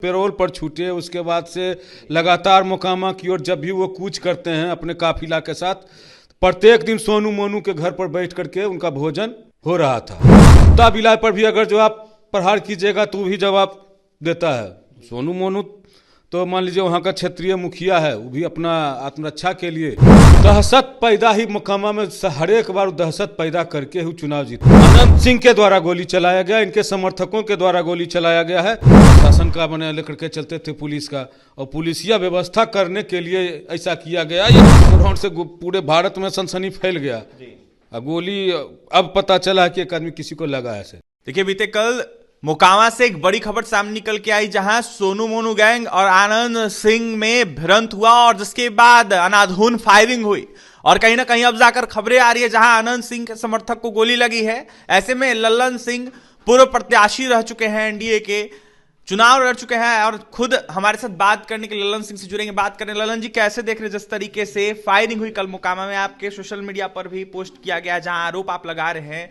Payroll पर छूटे। उसके बाद से लगातार मोकामा की ओर जब भी वो कूच करते हैं अपने काफिला के साथ, प्रत्येक दिन सोनू मोनू के घर पर बैठ करके उनका भोजन हो रहा था। कुत्ता बिलाई पर भी अगर जो आप प्रहार कीजिएगा तो भी जवाब देता है। सोनू मोनू तो मान लीजिए वहाँ का क्षेत्रीय मुखिया है, वो भी अपना आत्मरक्षा के लिए दहशत पैदा ही मोकामा में हर एक बार दहशत पैदा करके ही चुनाव जीते। अनंत सिंह के द्वारा गोली चलाया गया, इनके समर्थकों के द्वारा गोली चलाया गया है। शासन का बने लेकर के चलते थे पुलिस का, और पुलिसिया व्यवस्था करने के लिए ऐसा किया गया। ये से पूरे भारत में सनसनी फैल गया। गोली अब पता चला कि एक आदमी किसी को लगा ऐसे। देखिए, बीते कल मोकामा से एक बड़ी खबर सामने निकल के आई, जहां सोनू मोनू गैंग और आनंद सिंह में भिड़ंत हुआ और जिसके बाद अंधाधुन फायरिंग हुई। और कहीं ना कहीं अब जाकर खबरें आ रही है जहां आनंद सिंह के समर्थक को गोली लगी है। ऐसे में लल्लन सिंह पूर्व प्रत्याशी रह चुके हैं, एनडीए के चुनाव लड़ चुके हैं, और खुद हमारे साथ बात करने के लिए लल्लन सिंह से जुड़ेंगे। बात करें, लल्लन जी कैसे देख रहे जिस तरीके से फायरिंग हुई कल मोकामा में? आपके सोशल मीडिया पर भी पोस्ट किया गया जहां आरोप आप लगा रहे हैं।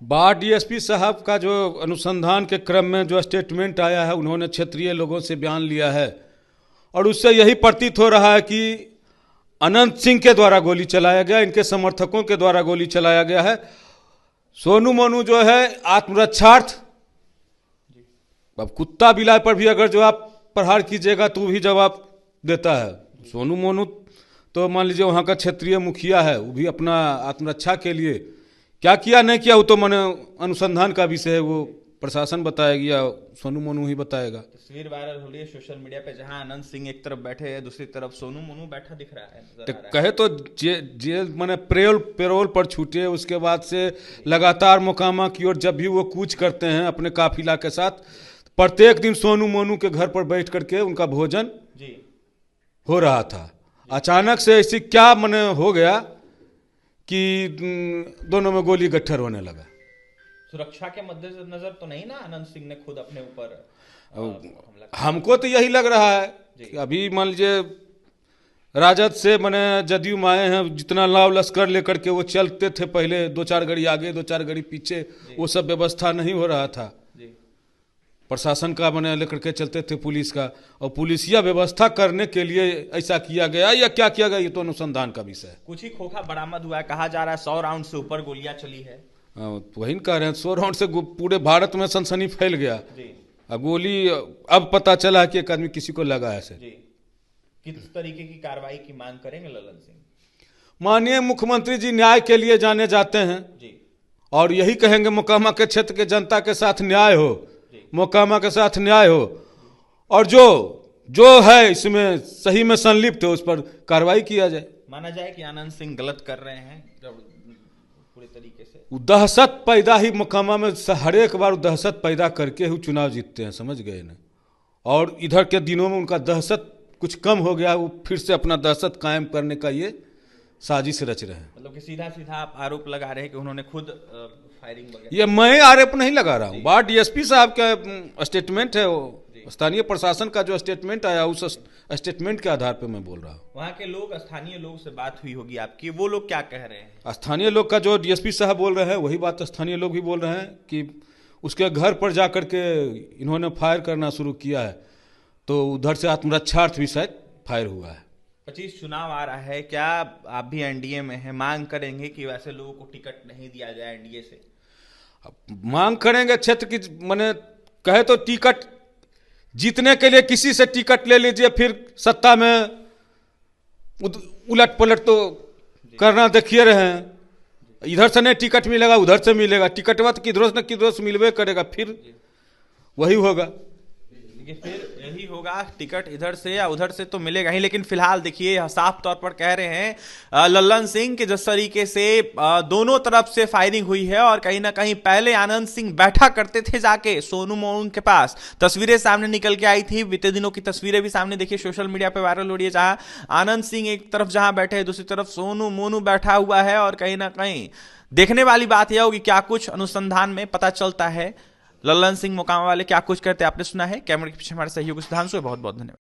बाढ़ डीएसपी साहब का जो अनुसंधान के क्रम में जो स्टेटमेंट आया है, उन्होंने क्षेत्रीय लोगों से बयान लिया है और उससे यही प्रतीत हो रहा है कि अनंत सिंह के द्वारा गोली चलाया गया, इनके समर्थकों के द्वारा गोली चलाया गया है। सोनू मोनू जो है आत्मरक्षार्थ, अब कुत्ता बिलाई पर भी अगर जो आप प्रहार कीजिएगा तो भी जवाब देता है। सोनू मोनू तो मान लीजिए वहाँ का क्षेत्रीय मुखिया है, वो भी अपना आत्मरक्षा के लिए क्या किया नहीं किया वो तो मैंने अनुसंधान का विषय है, वो प्रशासन बताएगी या सोनू मोनू ही बताएगा। तस्वीर वायरल हो रही है सोशल मीडिया पे, जहां आनंद सिंह एक तरफ बैठे हैं, दूसरी तरफ सोनू मोनू बैठा दिख रहा है। तो कहे तो जेल मैंने पेरोल पर छूटे। उसके बाद से लगातार मोकामा की ओर जब भी वो कूच करते हैं अपने काफिला के साथ, प्रत्येक दिन सोनू मोनू के घर पर बैठ करके उनका भोजन हो रहा था। अचानक से ऐसी क्या मने हो गया कि दोनों में गोली गट्ठर होने लगा। सुरक्षा के मद्देनजर तो नहीं ना आनंद सिंह ने खुद अपने ऊपर हमको तो यही लग रहा है कि अभी मान लीजिए राजद से मैंने जदयू में आए हैं, जितना लाव लश्कर लेकर के वो चलते थे पहले, 2-4 गाड़ी आगे 2-4 गाड़ी पीछे, वो सब व्यवस्था नहीं हो रहा था। प्रशासन का बने लेकर के चलते थे पुलिस का, और पुलिसिया व्यवस्था करने के लिए ऐसा किया गया या क्या किया गया ये तो अनुसंधान का विषय है। कुछ ही खोखा बरामद हुआ है, कहा जा रहा है 100 राउंड से ऊपर गोलियां चली है। वही कह रहे हैं, 100 राउंड से पूरे भारत में सनसनी फैल गया। गोली अब पता चला कि एक आदमी किसी को लगा ऐसे। किस तरीके की कार्रवाई की मांग करेंगे लल्लन सिंह? माननीय मुख्यमंत्री जी न्याय के लिए जाने जाते हैं और यही कहेंगे मोकामा के क्षेत्र के जनता के साथ न्याय हो, मोकामा के साथ न्याय हो, और जो है इसमें सही में संलिप्त है उस पर कार्रवाई किया जाए। माना जाए कि आनंद सिंह गलत कर रहे हैं पूरे तरीके से। दहशत पैदा ही मोकामा में हर एक बार दहशत पैदा करके ही चुनाव जीतते हैं, समझ गए ना। और इधर के दिनों में उनका दहशत कुछ कम हो गया, वो फिर से अपना दहशत कायम करने का ये साजिश रच रहे हैं। मतलब कि सीधा सीधा आप आरोप लगा रहे हैं कि उन्होंने खुद फायरिंग वगैरह। ये मैं आरोप नहीं लगा रहा हूँ, बाढ़ डीएसपी साहब का स्टेटमेंट है, वो स्थानीय प्रशासन का जो स्टेटमेंट आया उस स्टेटमेंट के आधार पे मैं बोल रहा हूँ। वहाँ के लोग, स्थानीय लोग से बात हुई होगी आपकी, वो लोग क्या कह रहे हैं? स्थानीय लोग का जो डीएसपी साहब बोल रहे हैं वही बात स्थानीय लोग भी बोल रहे हैं कि उसके घर पर जा करके इन्होंने फायर करना शुरू किया है, तो उधर से आत्मरक्षार्थ भी शायद फायर हुआ है। 25 चुनाव आ रहा है, क्या आप भी एनडीए में हैं, मांग करेंगे कि वैसे लोगों को टिकट नहीं दिया जाए एनडीए से? मांग करेंगे क्षेत्र की, मैंने कहे तो टिकट जीतने के लिए किसी से टिकट ले लीजिए, फिर सत्ता में उलट पलट तो करना देखिए रहे हैं। इधर से नहीं टिकट मिलेगा उधर से मिलेगा, टिकटवा तो किधरों से न किधरों से मिलवे करेगा, फिर वही होगा। फिर यही होगा, टिकट इधर से या उधर से तो मिलेगा ही। लेकिन फिलहाल देखिए, साफ तौर पर कह रहे हैं लल्लन सिंह के जिस तरीके से दोनों तरफ से फायरिंग हुई है, और कहीं ना कहीं पहले आनंद सिंह बैठा करते थे जाके सोनू मोनू के पास। तस्वीरें सामने निकल के आई थी, बीते दिनों की तस्वीरें भी सामने देखिए सोशल मीडिया पे वायरल हो रही है, जहां आनंद सिंह एक तरफ जहां बैठे हैं, दूसरी तरफ सोनू मोनू बैठा हुआ है। और कहीं ना कहीं देखने वाली बात यह होगी क्या कुछ अनुसंधान में पता चलता है। लल्लन सिंह मोकामा वाले क्या कुछ करते आपने सुना है। कैमरे के पीछे हमारे सहयोगी सुधांशु, बहुत बहुत धन्यवाद।